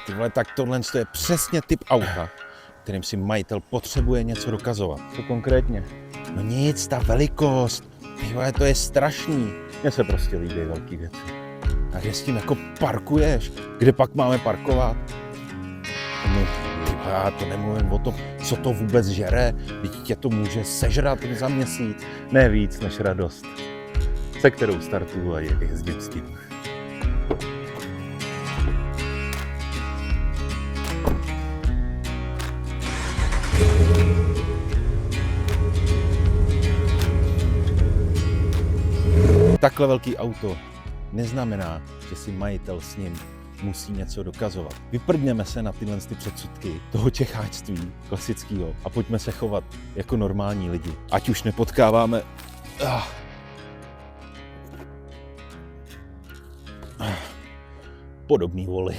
Ty vole, tak tohle je přesně typ auta, kterým si majitel potřebuje něco dokazovat. Co konkrétně? No nic, ta velikost, ty vole, to je strašný. Mně se prostě líbí velký věci. A kde s tím jako parkuješ? Kde pak máme parkovat? No, já to nemluvím o tom, co to vůbec žere. Vždyť tě to může sežrat za měsíc. Ne víc než radost, se kterou startuju a jezdím s tím. Takhle velký auto neznamená, že si majitel s ním musí něco dokazovat. Vyprdněme se na tyhle předsudky toho čecháčství klasického a pojďme se chovat jako normální lidi. Ať už nepotkáváme podobný voly.